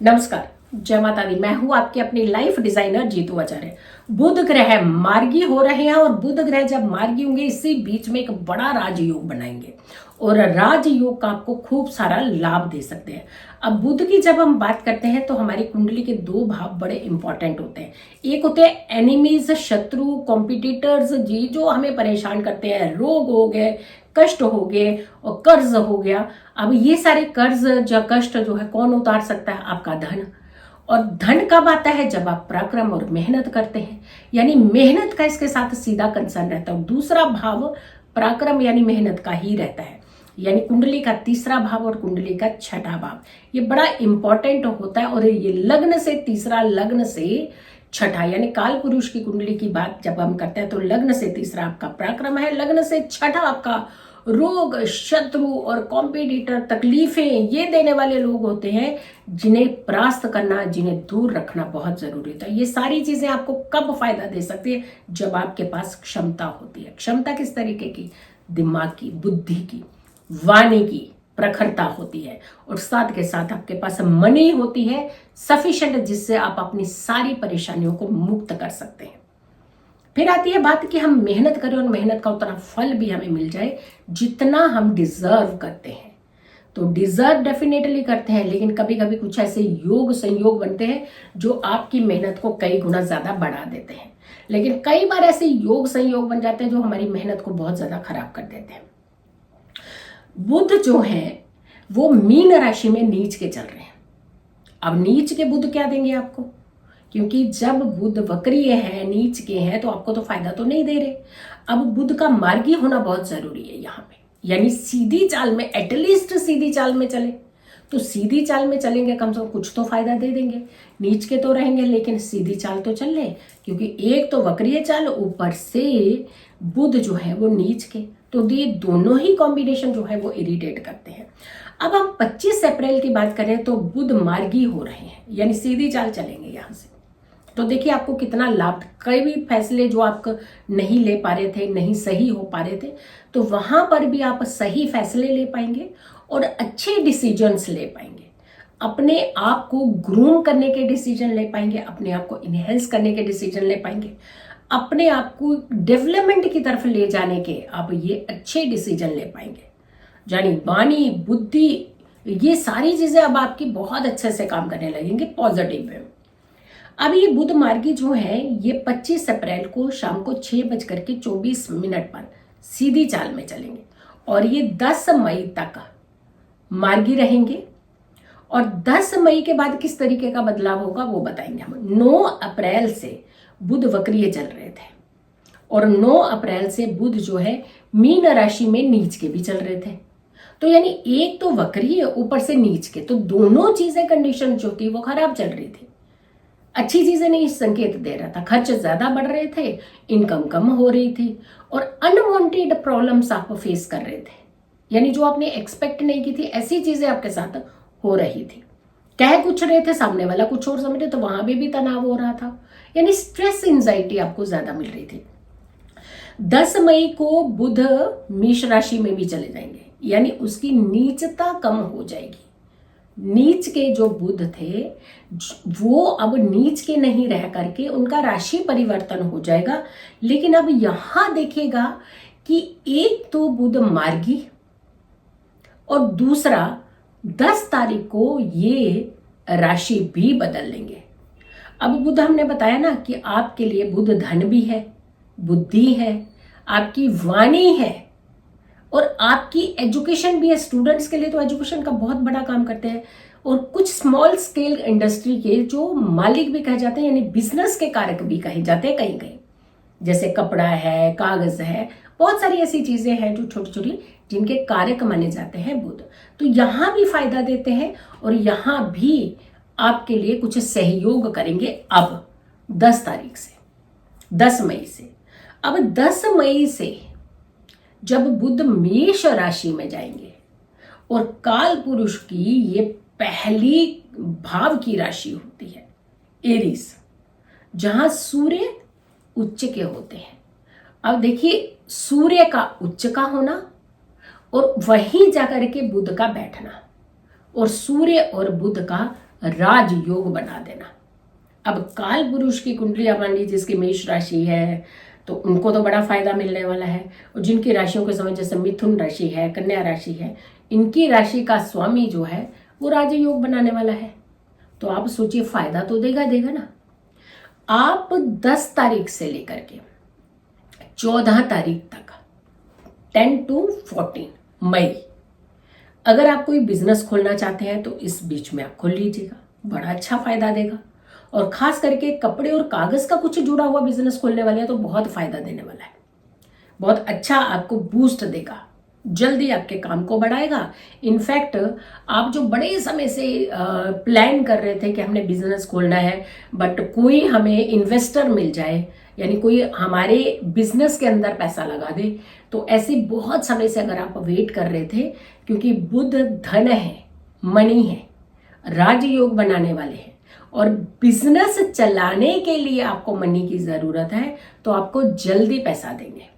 नमस्कार, जय माता दी। मैं हूं आपकी अपनी लाइफ डिजाइनर जीतू आचार्य। बुध ग्रह मार्गी हो रहे हैं और बुध ग्रह जब मार्गी होंगे इसी बीच में एक बड़ा राजयोग बनाएंगे और राजयोग का आपको खूब सारा लाभ दे सकते हैं। अब बुध की जब हम बात करते हैं तो हमारी कुंडली के दो भाव बड़े इंपॉर्टेंट होते हैं। एक होते हैं एनिमीज, शत्रु, कॉम्पिटिटर्स जी, जो हमें परेशान करते हैं। रोग हो गए, कष्ट हो गए और कर्ज हो गया। अब ये सारे कर्ज या कष्ट जो है कौन उतार सकता है? आपका धन। और धन कब आता है? जब आप पराक्रम और मेहनत करते हैं, यानी मेहनत का इसके साथ सीधा कंसर्न रहता है। दूसरा भाव पराक्रम यानी मेहनत का ही रहता है, यानी कुंडली का तीसरा भाव और कुंडली का छठा भाव ये बड़ा इंपॉर्टेंट होता है। और ये लग्न से तीसरा, लग्न से छठा, यानी काल पुरुष की कुंडली की बात जब हम करते हैं तो लग्न से तीसरा आपका पराक्रम है, लग्न से छठा आपका रोग, शत्रु और कॉम्पिटिटर, तकलीफें ये देने वाले लोग होते हैं जिन्हें परास्त करना, जिन्हें दूर रखना बहुत जरूरी होता है। ये सारी चीजें आपको कब फायदा दे सकती है? जब आपके पास क्षमता होती है। क्षमता किस तरीके की? दिमाग की, बुद्धि की, वाणी की प्रखरता होती है और साथ के साथ आपके पास मनी होती है सफिशिएंट, जिससे आप अपनी सारी परेशानियों को मुक्त कर सकते हैं। फिर आती है बात कि हम मेहनत करें और मेहनत का उतना फल भी हमें मिल जाए जितना हम डिजर्व करते हैं। तो डिजर्व डेफिनेटली करते हैं, लेकिन कभी कभी कुछ ऐसे योग संयोग बनते हैं जो आपकी मेहनत को कई गुना ज्यादा बढ़ा देते हैं। लेकिन कई बार ऐसे योग संयोग बन जाते हैं जो हमारी मेहनत को बहुत ज्यादा खराब कर देते हैं। बुध जो है वो मीन राशि में नीच के चल रहे हैं। अब नीच के बुध क्या देंगे आपको? क्योंकि जब बुध वक्रीय है, नीच के हैं, तो आपको तो फायदा तो नहीं दे रहे। अब बुध का मार्गी होना बहुत जरूरी है यहाँ पे, यानी सीधी चाल में, एटलीस्ट सीधी चाल में चले। तो सीधी चाल में चलेंगे, कम से कम कुछ तो फायदा दे देंगे। नीच के तो रहेंगे लेकिन सीधी चाल तो चल ले, क्योंकि एक तो वक्रीय चाल, ऊपर से बुध जो है वो नीच के, तो ये दोनों ही कॉम्बिनेशन जो है वो इरिटेट करते हैं। अब हम 25 अप्रैल की बात करें तो बुध मार्गी हो रहे हैं, यानी सीधी चाल चलेंगे यहाँ से। तो देखिए आपको कितना लाभ। कई भी फैसले जो आप नहीं ले पा रहे थे, नहीं सही हो पा रहे थे, तो वहां पर भी आप सही फैसले ले पाएंगे और अच्छे डिसीजंस ले पाएंगे। अपने आप को ग्रूम करने के डिसीजन ले पाएंगे, अपने आप को इनहेंस करने के डिसीजन ले पाएंगे, अपने आप को डेवलपमेंट की तरफ ले जाने के आप ये अच्छे डिसीजन ले पाएंगे। यानी वाणी, बुद्धि, ये सारी चीजें अब आपकी बहुत अच्छे से काम करने लगेंगे पॉजिटिव में। अब ये बुध मार्गी जो है ये 25 अप्रैल को शाम को 6:24 पर सीधी चाल में चलेंगे और ये 10 मई तक मार्गी रहेंगे। और 10 मई के बाद किस तरीके का बदलाव होगा वो बताएंगे हम। 9 अप्रैल से बुध वक्रीय चल रहे थे और 9 अप्रैल से बुध जो है मीन राशि में नीच के भी चल रहे थे। तो यानी एक तो वक्रीय, ऊपर से नीच के, तो दोनों चीजें, कंडीशन जो थी वो खराब चल रही थी, अच्छी चीजें नहीं संकेत दे रहा था। खर्च ज्यादा बढ़ रहे थे, इनकम कम हो रही थी और अनवांटेड प्रॉब्लम्स आप फेस कर रहे थे, यानी जो आपने एक्सपेक्ट नहीं की थी ऐसी चीजें आपके साथ हो रही थी। कह कुछ रहे थे, सामने वाला कुछ और समझ रहे, तो वहां भी तनाव हो रहा था, यानी स्ट्रेस, एंजाइटी आपको ज्यादा मिल रही थी। 10 मई को बुध मेष राशि में भी चले जाएंगे, यानी उसकी नीचता कम हो जाएगी। नीच के जो बुध थे वो अब नीच के नहीं रह करके उनका राशि परिवर्तन हो जाएगा। लेकिन अब यहां देखेगा कि एक तो बुध मार्गी और दूसरा 10 तारीख को ये राशि भी बदल लेंगे। अब बुध, हमने बताया ना कि आपके लिए बुध धन भी है, बुद्धि है, आपकी वाणी है और आपकी एजुकेशन भी है। स्टूडेंट्स के लिए तो एजुकेशन का बहुत बड़ा काम करते हैं और कुछ स्मॉल स्केल इंडस्ट्री के जो मालिक भी कहे जाते हैं, यानी बिजनेस के कारक भी कहे जाते हैं कहीं कहीं, जैसे कपड़ा है, कागज है, बहुत सारी ऐसी चीजें हैं जो छोटी छोटी जिनके कारक माने जाते हैं बुध। तो यहां भी फायदा देते हैं और यहां भी आपके लिए कुछ सहयोग करेंगे। अब 10 तारीख से, 10 मई से, अब 10 मई से जब बुध मेष राशि में जाएंगे और काल पुरुष की ये पहली भाव की राशि होती है एरीज, जहां सूर्य उच्च के होते हैं। अब देखिए सूर्य का उच्च का होना और वहीं जाकर के बुध का बैठना और सूर्य और बुध का राजयोग बना देना। अब काल पुरुष की कुंडली मान लीजिए जिसकी मेष राशि है तो उनको तो बड़ा फायदा मिलने वाला है, और जिनकी राशियों के समय जैसे मिथुन राशि है, कन्या राशि है, इनकी राशि का स्वामी जो है वो राजयोग बनाने वाला है। तो आप सोचिए फायदा तो देगा ना। आप 10 तारीख से लेकर के 14 तारीख तक 10 to 14 मई अगर आप कोई बिजनेस खोलना चाहते हैं तो इस बीच में आप खोल लीजिएगा, बड़ा अच्छा फायदा देगा। और खास करके कपड़े और कागज का कुछ जुड़ा हुआ बिजनेस खोलने वाले हैं तो बहुत फायदा देने वाला है, बहुत अच्छा आपको बूस्ट देगा, जल्दी आपके काम को बढ़ाएगा। इनफैक्ट आप जो बड़े समय से प्लान कर रहे थे कि हमने बिजनेस खोलना है, बट कोई हमें इन्वेस्टर मिल जाए, यानी कोई हमारे बिजनेस के अंदर पैसा लगा दे, तो ऐसे बहुत समय से अगर आप वेट कर रहे थे, क्योंकि बुध धन है, मनी है, राजयोग बनाने वाले हैं और बिजनेस चलाने के लिए आपको मनी की जरूरत है, तो आपको जल्दी पैसा देंगे।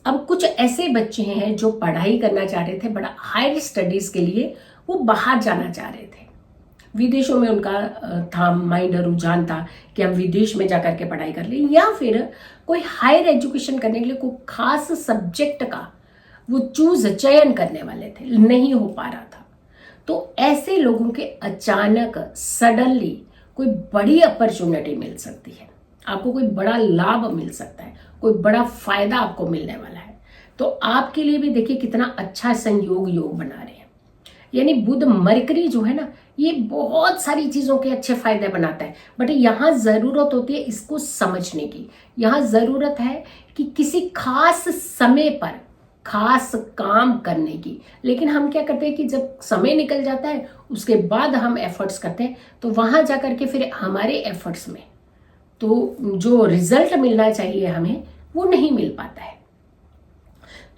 अब कुछ ऐसे बच्चे हैं जो पढ़ाई करना चाह रहे थे, बड़ा हायर स्टडीज के लिए वो बाहर जाना चाह रहे थे, विदेशों में उनका था माइंड, रुझान था कि हम विदेश में जाकर के पढ़ाई कर लें, या फिर कोई हायर एजुकेशन करने के लिए कोई खास सब्जेक्ट का वो चयन करने वाले थे, नहीं हो पा रहा था। तो ऐसे लोगों के अचानक सडनली कोई बड़ी अपॉर्चुनिटी मिल सकती है, आपको कोई बड़ा लाभ मिल सकता है, कोई बड़ा फायदा आपको मिलने वाला है। तो आपके लिए भी देखिए कितना अच्छा योग बना रहे हैं। यानी बुध मरकरी जो है ना, ये बहुत सारी चीजों के अच्छे फायदे बनाता है, बट यहाँ जरूरत होती है इसको समझने की। यहाँ जरूरत है कि किसी खास समय पर खास काम करने की। लेकिन हम क्या करते हैं कि जब समय निकल जाता है उसके बाद हम एफर्ट्स करते हैं, तो वहां जाकर के फिर हमारे एफर्ट्स में तो जो रिजल्ट मिलना चाहिए हमें वो नहीं मिल पाता है।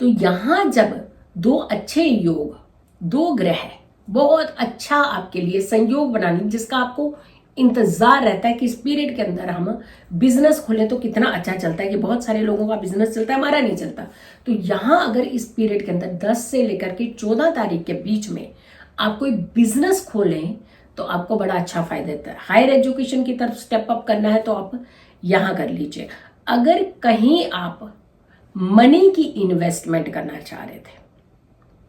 तो यहां जब दो अच्छे योग, दो ग्रह बहुत अच्छा आपके लिए संयोग बनाने जिसका आपको इंतजार रहता है कि इस पीरियड के अंदर हम बिजनेस खोलें तो कितना अच्छा चलता है, कि बहुत सारे लोगों का बिजनेस चलता है, हमारा नहीं चलता। तो यहां अगर इस पीरियड के अंदर 10 से लेकर के 14 तारीख के बीच में आप कोई बिजनेस खोलें तो आपको बड़ा अच्छा फायदा देता है। हायर एजुकेशन की तरफ स्टेप अप करना है तो आप यहां कर लीजिए। अगर कहीं आप मनी की इन्वेस्टमेंट करना चाह रहे थे,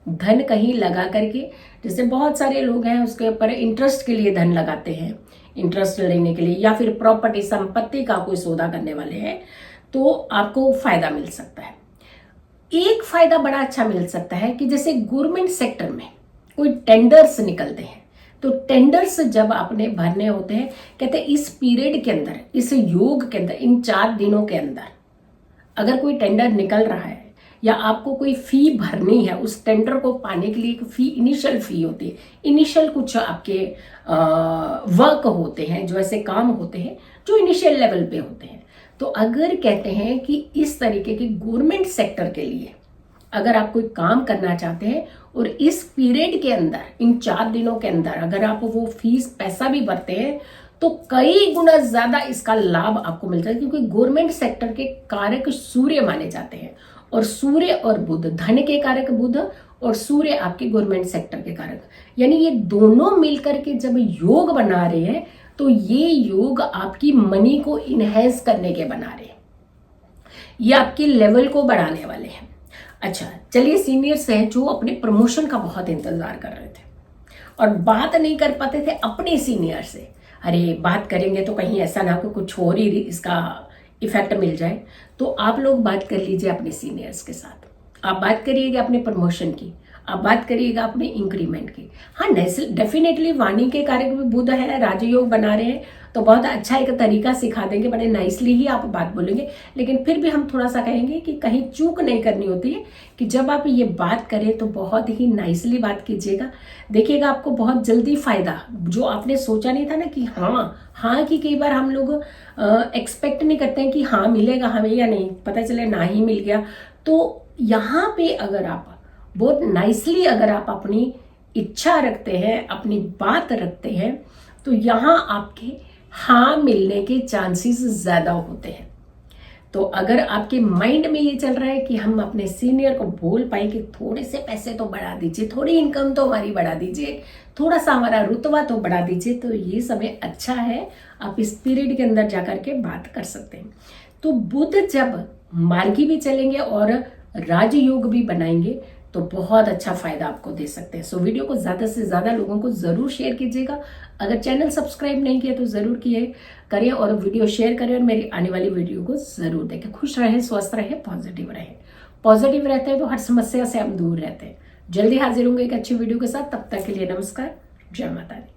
धन कहीं लगा करके, जैसे बहुत सारे लोग हैं उसके ऊपर इंटरेस्ट के लिए धन लगाते हैं, इंटरेस्ट लेने के लिए, या फिर प्रॉपर्टी संपत्ति का कोई सौदा करने वाले हैं, तो आपको फायदा मिल सकता है। एक फायदा बड़ा अच्छा मिल सकता है कि जैसे गवर्नमेंट सेक्टर में कोई टेंडर्स निकलते हैं, तो टेंडर्स जब आपने भरने होते हैं, कहते हैं इस पीरियड के अंदर, इस योग के अंदर, इन 4 दिनों के अंदर अगर कोई टेंडर निकल रहा है या आपको कोई फी भरनी है, उस टेंडर को पाने के लिए एक फी, इनिशियल फी होती है, इनिशियल कुछ आपके वर्क होते हैं, जो ऐसे काम होते हैं जो इनिशियल लेवल पे होते हैं। तो अगर कहते हैं कि इस तरीके के गवर्नमेंट सेक्टर के लिए अगर आप कोई काम करना चाहते हैं और इस पीरियड के अंदर, इन 4 दिनों के अंदर अगर आप वो फीस पैसा भी भरते हैं तो कई गुना ज्यादा इसका लाभ आपको मिलता है, क्योंकि गवर्नमेंट सेक्टर के कारक सूर्य माने जाते हैं, और सूर्य और बुध, धन के कारक बुध और सूर्य आपके गवर्नमेंट सेक्टर के कारक, यानी ये दोनों मिलकर के जब योग बना रहे हैं तो ये योग आपकी मनी को इनहेंस करने के बना रहे हैं, ये आपके लेवल को बढ़ाने वाले हैं। अच्छा चलिए, सीनियर्स हैं जो अपने प्रमोशन का बहुत इंतजार कर रहे थे और बात नहीं कर पाते थे अपने सीनियर से, अरे बात करेंगे तो कहीं ऐसा ना हो कुछ और ही इसका इफेक्ट मिल जाए, तो आप लोग बात कर लीजिए अपने सीनियर्स के साथ, आप बात करिएगा अपने प्रमोशन की, आप बात करिएगा अपने इंक्रीमेंट की। हाँ डेफिनेटली वाणी के कारक में बुध है, राजयोग बना रहे हैं, तो बहुत अच्छा एक तरीका सिखा देंगे, बड़े नाइसली ही आप बात बोलेंगे। लेकिन फिर भी हम थोड़ा सा कहेंगे कि कहीं चूक नहीं करनी होती है, कि जब आप ये बात करें तो बहुत ही नाइसली बात कीजिएगा। देखिएगा आपको बहुत जल्दी फायदा, जो आपने सोचा नहीं था ना कि हाँ कि कई बार हम लोग एक्सपेक्ट नहीं करते हैं कि हाँ मिलेगा हमें या नहीं, पता चले ना ही मिल गया। तो यहाँ पे अगर आप बहुत नाइसली अगर आप अपनी इच्छा रखते हैं, अपनी बात रखते हैं, तो यहाँ आपके हाँ मिलने के चांसेस ज्यादा होते हैं। तो अगर आपके माइंड में ये चल रहा है कि हम अपने सीनियर को बोल पाए कि थोड़े से पैसे तो बढ़ा दीजिए, थोड़ी इनकम तो हमारी बढ़ा दीजिए, थोड़ा सा हमारा रुतबा तो बढ़ा दीजिए, तो ये समय अच्छा है, आप इस पीरियड के अंदर जाकर के बात कर सकते हैं। तो बुध जब मार्गी भी चलेंगे और राजयोग भी बनाएंगे तो बहुत अच्छा फायदा आपको दे सकते हैं। सो वीडियो को ज्यादा से ज्यादा लोगों को जरूर शेयर कीजिएगा। अगर चैनल सब्सक्राइब नहीं किया तो जरूर करिए और वीडियो शेयर करें और मेरी आने वाली वीडियो को जरूर देखें। खुश रहें, स्वस्थ रहें, पॉजिटिव रहें। पॉजिटिव रहते हैं तो हर समस्या से हम दूर रहते हैं। जल्दी हाजिर होंगे एक अच्छी वीडियो के साथ। तब तक के लिए नमस्कार, जय माता दी।